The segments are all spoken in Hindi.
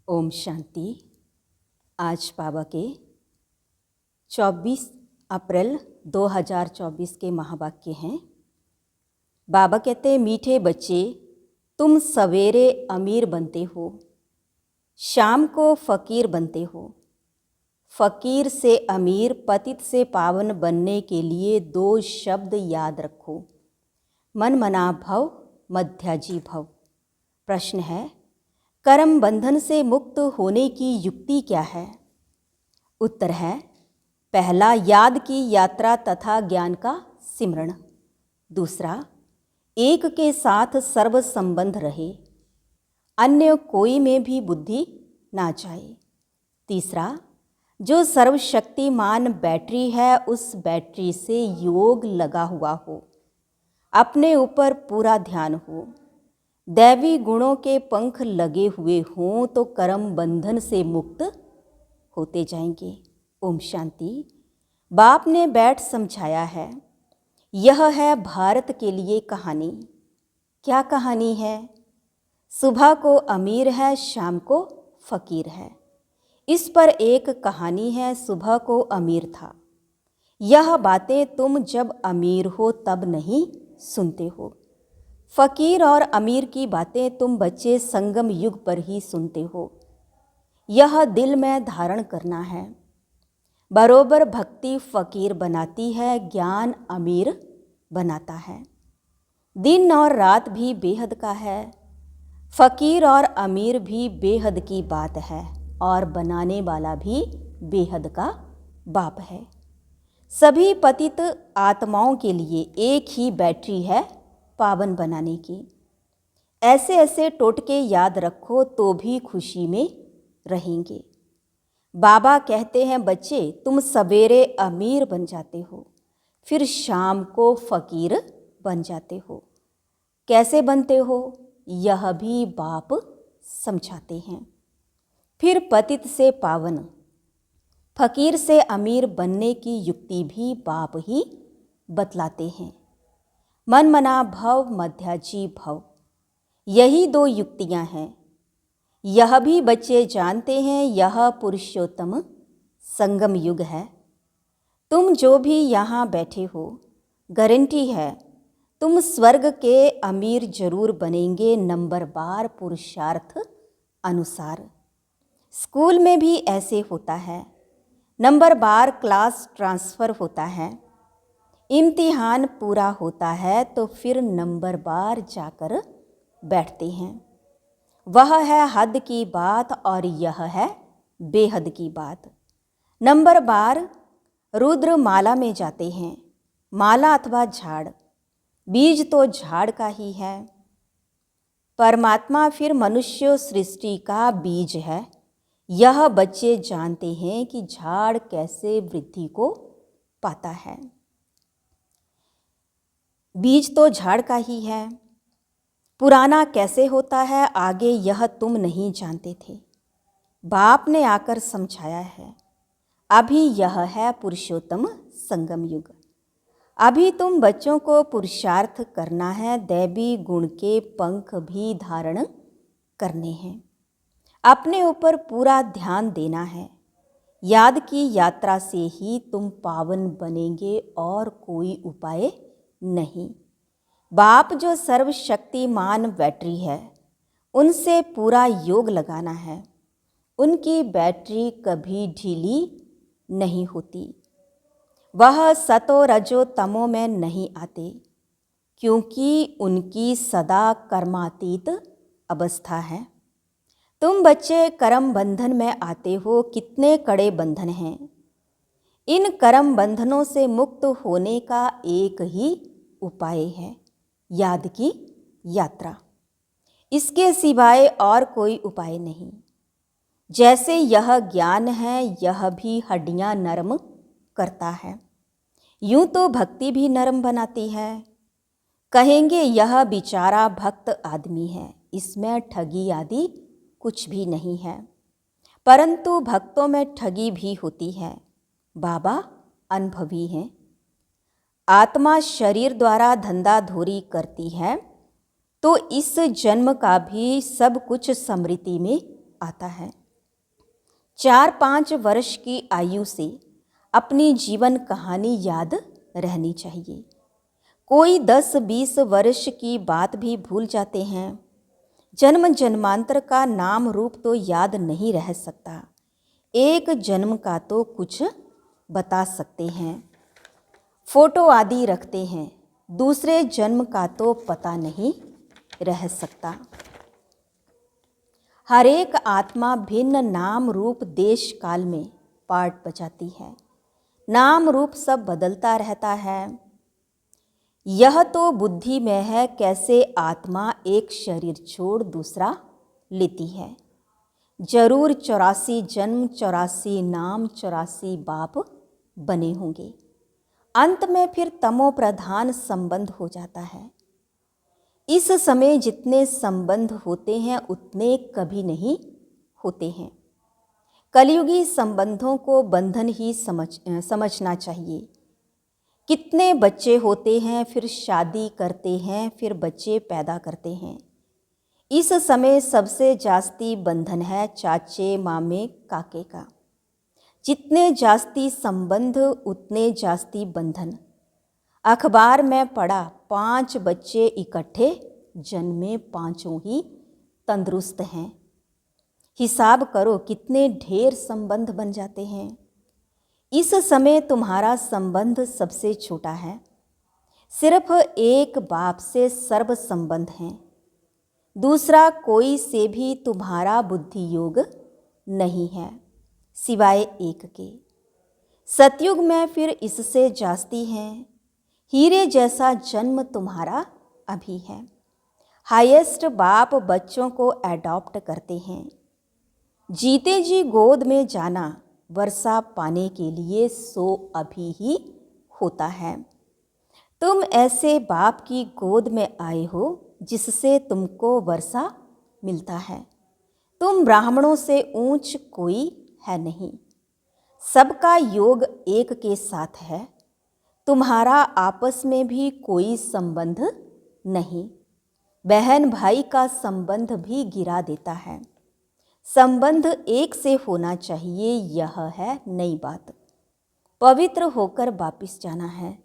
ओम शांति। आज बाबा के 24 अप्रैल 2024 के महावाक्य हैं। बाबा कहते हैं, मीठे बच्चे, तुम सवेरे अमीर बनते हो, शाम को फ़कीर बनते हो। फ़कीर से अमीर, पतित से पावन बनने के लिए 2 शब्द याद रखो, मन मना भव, मध्याजी भव। प्रश्न है, कर्म बंधन से मुक्त होने की युक्ति क्या है? उत्तर है, पहला, याद की यात्रा तथा ज्ञान का सिमरण। दूसरा, एक के साथ सर्व संबंध रहे, अन्य कोई में भी बुद्धि ना जाए। तीसरा, जो सर्वशक्तिमान बैटरी है उस बैटरी से योग लगा हुआ हो, अपने ऊपर पूरा ध्यान हो, दैवी गुणों के पंख लगे हुए हों तो कर्म बंधन से मुक्त होते जाएंगे। ओम शांति। बाप ने बैठ समझाया है। यह है भारत के लिए कहानी। क्या कहानी है? सुबह को अमीर है, शाम को फ़कीर है। इस पर एक कहानी है। सुबह को अमीर था। यह बातें तुम जब अमीर हो तब नहीं सुनते हो। फ़कीर और अमीर की बातें तुम बच्चे संगम युग पर ही सुनते हो। यह दिल में धारण करना है। बरोबर भक्ति फ़कीर बनाती है, ज्ञान अमीर बनाता है। दिन और रात भी बेहद का है। फ़कीर और अमीर भी बेहद की बात है और बनाने वाला भी बेहद का बाप है। सभी पतित आत्माओं के लिए एक ही बैटरी है पावन बनाने की। ऐसे ऐसे टोटके याद रखो तो भी खुशी में रहेंगे। बाबा कहते हैं, बच्चे, तुम सवेरे अमीर बन जाते हो, फिर शाम को फ़कीर बन जाते हो। कैसे बनते हो यह भी बाप समझाते हैं। फिर पतित से पावन, फ़कीर से अमीर बनने की युक्ति भी बाप ही बतलाते हैं। मन मना भव, मध्याजी भव, यही 2 युक्तियां हैं। यह भी बच्चे जानते हैं, यह पुरुषोत्तम संगम युग है। तुम जो भी यहाँ बैठे हो, गारंटी है तुम स्वर्ग के अमीर जरूर बनेंगे, नंबरवार पुरुषार्थ अनुसार। स्कूल में भी ऐसे होता है, नंबरवार क्लास ट्रांसफ़र होता है। इम्तिहान पूरा होता है तो फिर नंबरवार जाकर बैठते हैं। वह है हद की बात और यह है बेहद की बात। नंबरवार रुद्र माला में जाते हैं। माला अथवा झाड़, बीज तो झाड़ का ही है। परमात्मा फिर मनुष्य सृष्टि का बीज है। यह बच्चे जानते हैं कि झाड़ कैसे वृद्धि को पाता है। बीज तो झाड़ का ही है। पुराना कैसे होता है आगे यह तुम नहीं जानते थे। बाप ने आकर समझाया है। अभी यह है पुरुषोत्तम संगम युग। अभी तुम बच्चों को पुरुषार्थ करना है, दैवी गुण के पंख भी धारण करने हैं, अपने ऊपर पूरा ध्यान देना है। याद की यात्रा से ही तुम पावन बनेंगे और कोई उपाय नहीं। बाप जो सर्वशक्तिमान बैटरी है उनसे पूरा योग लगाना है। उनकी बैटरी कभी ढीली नहीं होती। वह सतो रजो तमो में नहीं आते, क्योंकि उनकी सदा कर्मातीत अवस्था है। तुम बच्चे कर्म बंधन में आते हो। कितने कड़े बंधन हैं। इन कर्म बंधनों से मुक्त होने का एक ही उपाय है, याद की यात्रा। इसके सिवाय और कोई उपाय नहीं। जैसे यह ज्ञान है, यह भी हड्डियां नरम करता है, यूं तो भक्ति भी नरम बनाती है। कहेंगे यह बेचारा भक्त आदमी है, इसमें ठगी आदि कुछ भी नहीं है। परंतु भक्तों में ठगी भी होती है। बाबा अनुभवी हैं। आत्मा शरीर द्वारा धंधाधोरी करती है तो इस जन्म का भी सब कुछ स्मृति में आता है। 4-5 वर्ष की आयु से अपनी जीवन कहानी याद रहनी चाहिए। कोई 10-20 वर्ष की बात भी भूल जाते हैं। जन्म जन्मांतर का नाम रूप तो याद नहीं रह सकता, एक जन्म का तो कुछ बता सकते हैं। फोटो आदि रखते हैं, दूसरे जन्म का तो पता नहीं रह सकता। हर एक आत्मा भिन्न नाम रूप देश काल में पार्ट बजाती है। नाम रूप सब बदलता रहता है। यह तो बुद्धि में है कैसे आत्मा एक शरीर छोड़ दूसरा लेती है। जरूर 84 जन्म, 84 नाम, 84 बाप बने होंगे। अंत में फिर तमो प्रधान संबंध हो जाता है। इस समय जितने संबंध होते हैं उतने कभी नहीं होते हैं। कलयुगी संबंधों को बंधन ही समझना चाहिए। कितने बच्चे होते हैं, फिर शादी करते हैं, फिर बच्चे पैदा करते हैं। इस समय सबसे जास्ती बंधन है चाचे मामे काके का। जितने जास्ती संबंध उतने जास्ती बंधन। अखबार में पढ़ा 5 बच्चे इकट्ठे जन्मे, 5 ही तंदुरुस्त हैं। हिसाब करो कितने ढेर संबंध बन जाते हैं। इस समय तुम्हारा संबंध सबसे छोटा है। सिर्फ एक बाप से सर्व संबंध हैं। दूसरा कोई से भी तुम्हारा बुद्धि योग नहीं है सिवाय एक के। सतयुग में फिर इससे जास्ती हैं। हीरे जैसा जन्म तुम्हारा अभी है। हाईएस्ट बाप बच्चों को एडॉप्ट करते हैं। जीते जी गोद में जाना वर्षा पाने के लिए सो अभी ही होता है। तुम ऐसे बाप की गोद में आए हो जिससे तुमको वर्षा मिलता है। तुम ब्राह्मणों से ऊंच कोई है नहीं। सबका योग एक के साथ है। तुम्हारा आपस में भी कोई संबंध नहीं। बहन भाई का संबंध भी गिरा देता है। संबंध एक से होना चाहिए, यह है नई बात। पवित्र होकर वापिस जाना है।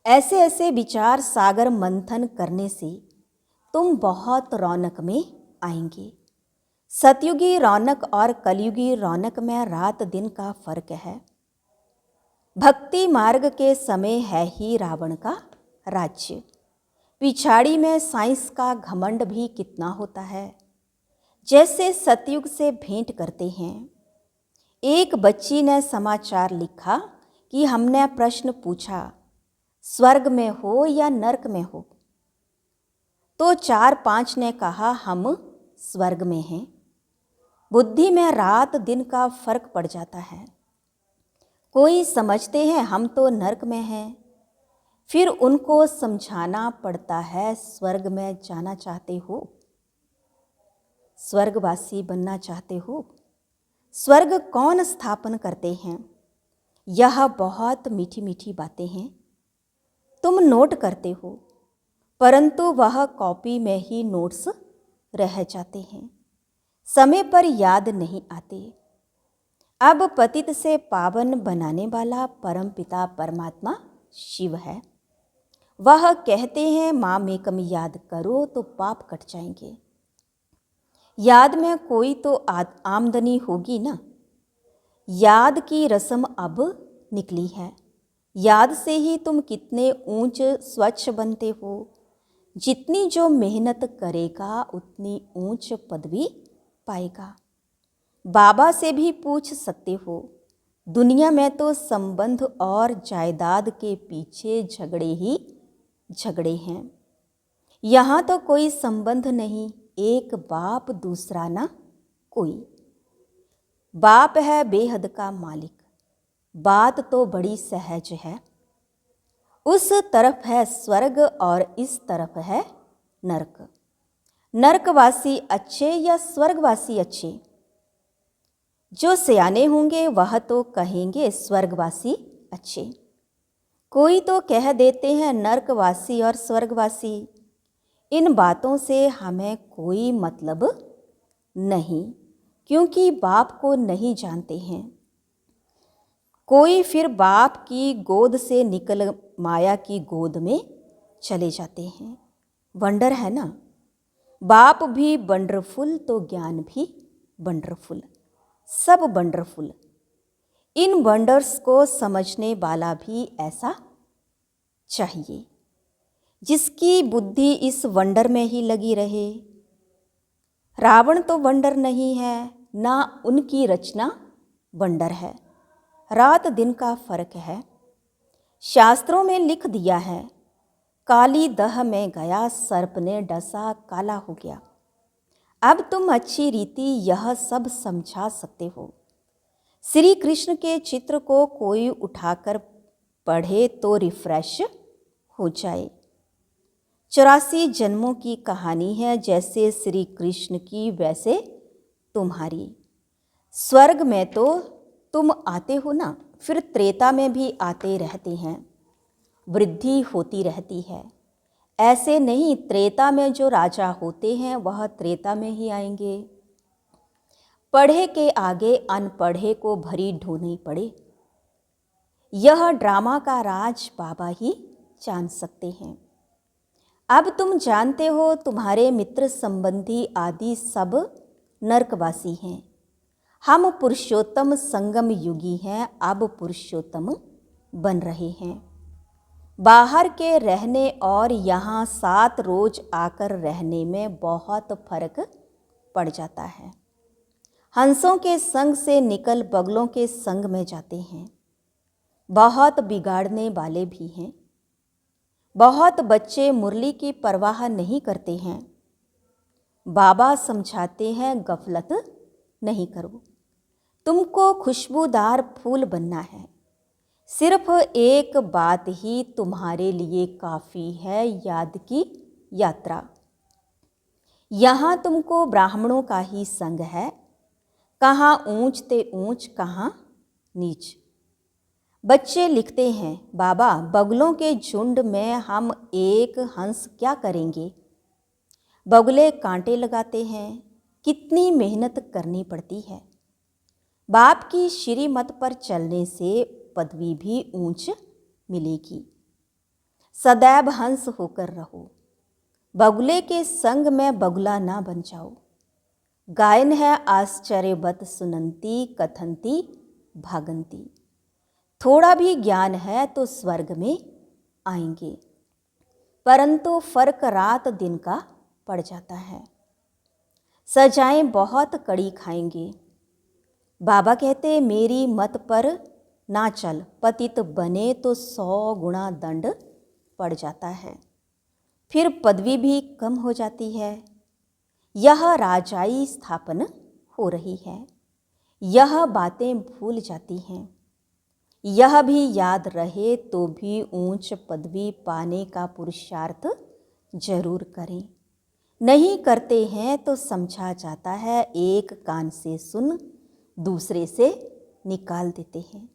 ऐसे ऐसे विचार सागर मंथन करने से तुम बहुत रौनक में आएंगे। सतयुगी रौनक और कलयुगी रौनक में रात दिन का फर्क है। भक्ति मार्ग के समय है ही रावण का राज्य। पिछाड़ी में साइंस का घमंड भी कितना होता है। जैसे सतयुग से भेंट करते हैं। एक बच्ची ने समाचार लिखा कि हमने प्रश्न पूछा स्वर्ग में हो या नरक में हो, तो 4-5 ने कहा हम स्वर्ग में हैं। बुद्धि में रात दिन का फर्क पड़ जाता है। कोई समझते हैं हम तो नरक में हैं, फिर उनको समझाना पड़ता है स्वर्ग में जाना चाहते हो, स्वर्गवासी बनना चाहते हो। स्वर्ग कौन स्थापन करते हैं? यह बहुत मीठी मीठी बातें हैं। तुम नोट करते हो, परंतु वह कॉपी में ही नोट्स रह जाते हैं, समय पर याद नहीं आते। अब पतित से पावन बनाने वाला परमपिता परमात्मा शिव है। वह कहते हैं माँ मेकम याद करो तो पाप कट जाएंगे। याद में कोई तो आमदनी होगी ना। याद की रस्म अब निकली है। याद से ही तुम कितने ऊंच स्वच्छ बनते हो। जितनी जो मेहनत करेगा उतनी ऊंच पदवी पाएगा। बाबा से भी पूछ सकते हो। दुनिया में तो संबंध और जायदाद के पीछे झगड़े ही झगड़े हैं। यहाँ तो कोई संबंध नहीं, एक बाप दूसरा ना कोई। बाप है बेहद का मालिक। बात तो बड़ी सहज है। उस तरफ है स्वर्ग और इस तरफ है नरक। नरकवासी अच्छे या स्वर्गवासी अच्छे? जो सयाने होंगे वह तो कहेंगे स्वर्गवासी अच्छे। कोई तो कह देते हैं नरकवासी और स्वर्गवासी। इन बातों से हमें कोई मतलब नहीं, क्योंकि बाप को नहीं जानते हैं। कोई फिर बाप की गोद से निकल माया की गोद में चले जाते हैं। वंडर है ना। बाप भी वंडरफुल तो ज्ञान भी वंडरफुल, सब वंडरफुल। इन वंडर्स को समझने वाला भी ऐसा चाहिए जिसकी बुद्धि इस वंडर में ही लगी रहे। रावण तो वंडर नहीं है, ना उनकी रचना वंडर है। रात दिन का फर्क है। शास्त्रों में लिख दिया है, काली दह में गया सर्प ने डसा काला हो गया। अब तुम अच्छी रीति यह सब समझा सकते हो। श्री कृष्ण के चित्र को कोई उठाकर पढ़े तो रिफ्रेश हो जाए। 84 जन्मों की कहानी है, जैसे श्री कृष्ण की वैसे तुम्हारी। स्वर्ग में तो तुम आते हो ना, फिर त्रेता में भी आते रहते हैं, वृद्धि होती रहती है। ऐसे नहीं, त्रेता में जो राजा होते हैं वह त्रेता में ही आएंगे। पढ़े के आगे अनपढ़े को भरी ढोनी पड़े। यह ड्रामा का राज बाबा ही जान सकते हैं। अब तुम जानते हो, तुम्हारे मित्र संबंधी आदि सब नरकवासी हैं। हम पुरुषोत्तम संगम युगी हैं, अब पुरुषोत्तम बन रहे हैं। बाहर के रहने और यहाँ 7 रोज आकर रहने में बहुत फर्क पड़ जाता है। हंसों के संग से निकल बगलों के संग में जाते हैं। बहुत बिगाड़ने वाले भी हैं। बहुत बच्चे मुरली की परवाह नहीं करते हैं। बाबा समझाते हैं, गफलत नहीं करो, तुमको खुशबूदार फूल बनना है। सिर्फ एक बात ही तुम्हारे लिए काफ़ी है, याद की यात्रा। यहाँ तुमको ब्राह्मणों का ही संग है, कहाँ ऊंच ते ऊंच, कहाँ नीच। बच्चे लिखते हैं, बाबा बगुलों के झुंड में हम एक हंस क्या करेंगे। बगुले कांटे लगाते हैं, कितनी मेहनत करनी पड़ती है। बाप की श्रीमत पर चलने से पदवी भी ऊंच मिलेगी। सदैव हंस होकर रहो, बगुले के संग में बगुला ना बन जाओ। गायन है आश्चर्यवत सुनंती कथंती भागंती। थोड़ा भी ज्ञान है तो स्वर्ग में आएंगे, परंतु फर्क रात दिन का पड़ जाता है। सजाएं बहुत कड़ी खाएंगे। बाबा कहते, मेरी मत पर ना चल, पतित बने तो 100 गुना दंड पड़ जाता है, फिर पदवी भी कम हो जाती है। यह राजाई स्थापन हो रही है। यह बातें भूल जाती हैं। यह भी याद रहे तो भी ऊंच पदवी पाने का पुरुषार्थ जरूर करें। नहीं करते हैं तो समझा जाता है, एक कान से सुन दूसरे से निकाल देते हैं।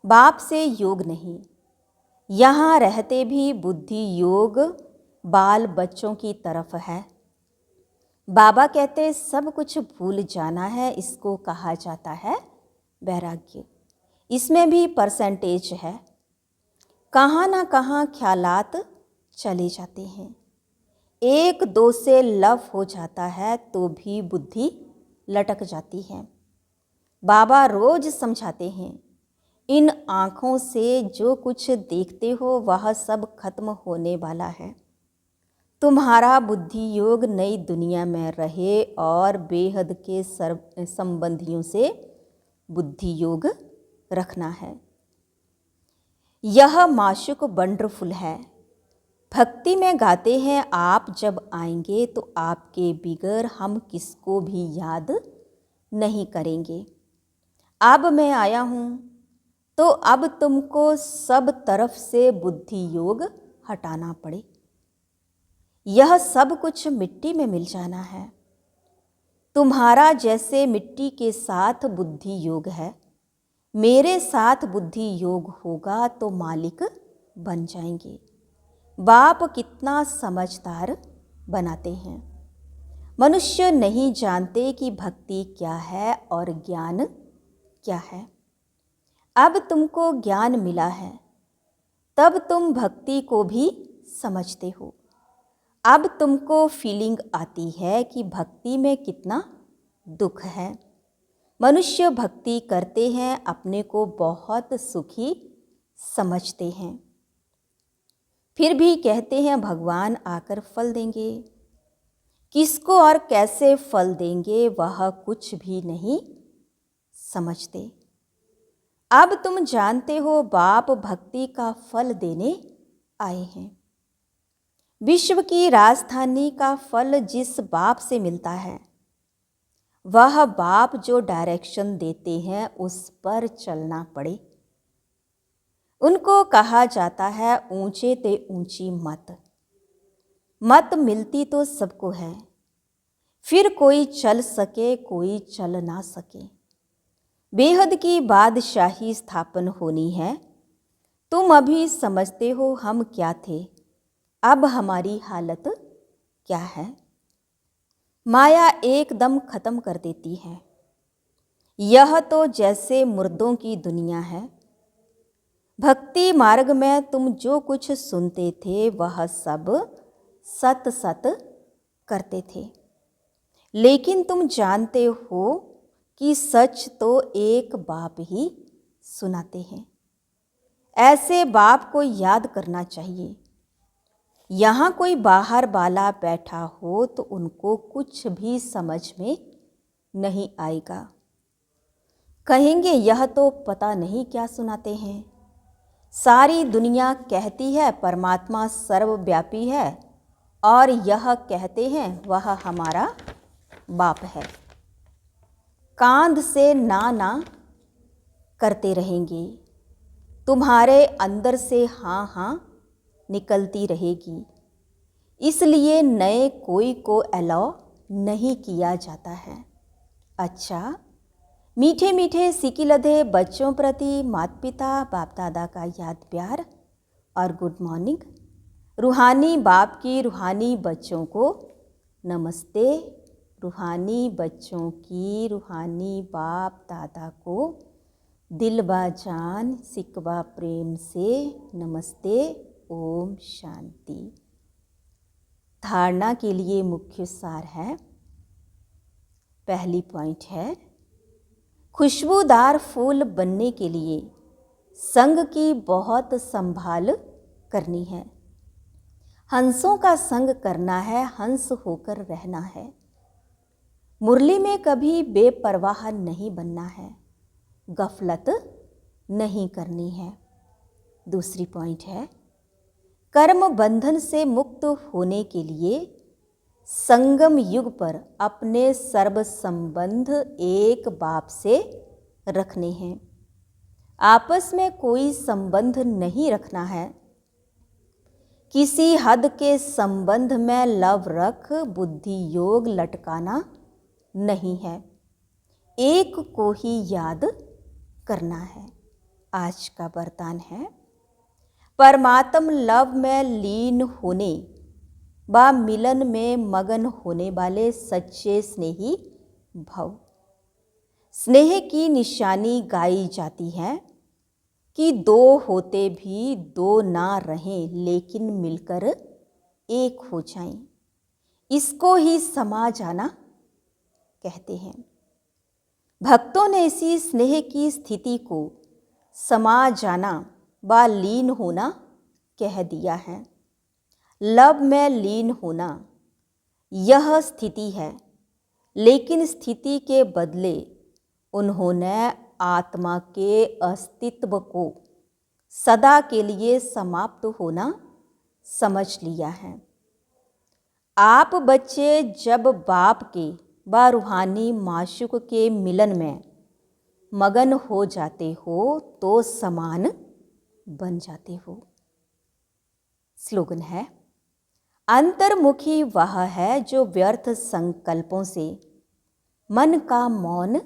बाप से योग नहीं। यहाँ रहते भी बुद्धि योग बाल बच्चों की तरफ है। बाबा कहते, सब कुछ भूल जाना है, इसको कहा जाता है वैराग्य। इसमें भी परसेंटेज है। कहाँ ना कहाँ ख्यालात चले जाते हैं। 1-2 से लव हो जाता है तो भी बुद्धि लटक जाती है। बाबा रोज समझाते हैं, इन आँखों से जो कुछ देखते हो वह सब खत्म होने वाला है। तुम्हारा बुद्धि योग नई दुनिया में रहे और बेहद के संबंधियों से बुद्धि योग रखना है। यह माशुक वंडरफुल है। भक्ति में गाते हैं, आप जब आएंगे तो आपके बिगर हम किसको भी याद नहीं करेंगे। अब मैं आया हूँ तो अब तुमको सब तरफ से बुद्धि योग हटाना पड़े। यह सब कुछ मिट्टी में मिल जाना है। तुम्हारा जैसे मिट्टी के साथ बुद्धि योग है, मेरे साथ बुद्धि योग होगा तो मालिक बन जाएंगे। बाप कितना समझदार बनाते हैं। मनुष्य नहीं जानते कि भक्ति क्या है और ज्ञान क्या है। अब तुमको ज्ञान मिला है, तब तुम भक्ति को भी समझते हो। अब तुमको फीलिंग आती है कि भक्ति में कितना दुख है। मनुष्य भक्ति करते हैं, अपने को बहुत सुखी समझते हैं, फिर भी कहते हैं भगवान आकर फल देंगे। किसको और कैसे फल देंगे वह कुछ भी नहीं समझते। अब तुम जानते हो बाप भक्ति का फल देने आए हैं। विश्व की राजधानी का फल जिस बाप से मिलता है, वह बाप जो डायरेक्शन देते हैं उस पर चलना पड़े। उनको कहा जाता है ऊंचे ते ऊंची मत। मत मिलती तो सबको है, फिर कोई चल सके कोई चल ना सके। बेहद की बादशाही स्थापन होनी है। तुम अभी समझते हो हम क्या थे, अब हमारी हालत क्या है। माया एकदम खत्म कर देती है। यह तो जैसे मुर्दों की दुनिया है। भक्ति मार्ग में तुम जो कुछ सुनते थे वह सब सत सत करते थे, लेकिन तुम जानते हो कि सच तो एक बाप ही सुनाते हैं। ऐसे बाप को याद करना चाहिए। यहाँ कोई बाहर वाला बैठा हो तो उनको कुछ भी समझ में नहीं आएगा। कहेंगे यह तो पता नहीं क्या सुनाते हैं। सारी दुनिया कहती है परमात्मा सर्वव्यापी है और यह कहते हैं वह हमारा बाप है। कांध से ना करते रहेंगे, तुम्हारे अंदर से हाँ हाँ निकलती रहेगी। इसलिए नए कोई को अलाउ नहीं किया जाता है। अच्छा, मीठे मीठे सिकिलधे बच्चों प्रति माता पिता बाप दादा का याद प्यार और गुड मॉर्निंग। रूहानी बाप की रूहानी बच्चों को नमस्ते। रूहानी बच्चों की रूहानी बाप दादा को दिल बा जान सिकवा प्रेम से नमस्ते। ओम शांति। धारणा के लिए मुख्य सार है। पहली पॉइंट है, खुशबूदार फूल बनने के लिए संग की बहुत संभाल करनी है। हंसों का संग करना है, हंस होकर रहना है। मुरली में कभी बेपरवाह नहीं बनना है, गफलत नहीं करनी है। दूसरी पॉइंट है, कर्म बंधन से मुक्त होने के लिए संगम युग पर अपने सर्व संबंध एक बाप से रखने हैं। आपस में कोई संबंध नहीं रखना है। किसी हद के संबंध में लव रख बुद्धि योग लटकाना नहीं है। एक को ही याद करना है। आज का वरदान है, परमात्म लव में लीन होने व मिलन में मगन होने वाले सच्चे स्नेही भव। स्नेह की निशानी गाई जाती है कि दो होते भी दो ना रहें, लेकिन मिलकर एक हो जाएं। इसको ही समा जाना कहते हैं। भक्तों ने इसी स्नेह की स्थिति को समा जाना व लीन होना कह दिया है। लव में लीन होना यह स्थिति है, लेकिन स्थिति के बदले उन्होंने आत्मा के अस्तित्व को सदा के लिए समाप्त होना समझ लिया है। आप बच्चे जब बाप के व रूहानी माशूक के मिलन में मगन हो जाते हो तो समान बन जाते हो। स्लोगन है, अंतर्मुखी वह है जो व्यर्थ संकल्पों से मन का मौन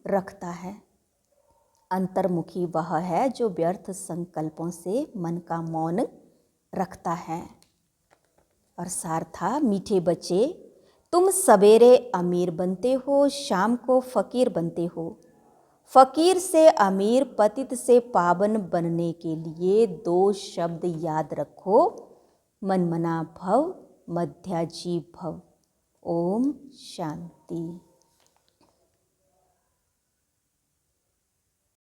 रखता है। अंतर्मुखी वह है जो व्यर्थ संकल्पों से मन का मौन रखता है। और सार था, मीठे बच्चे तुम सवेरे अमीर बनते हो, शाम को फ़कीर बनते हो। फ़कीर से अमीर, पतित से पावन बनने के लिए 2 शब्द याद रखो, मनमना भव, मध्याजी भव। ओम शांति।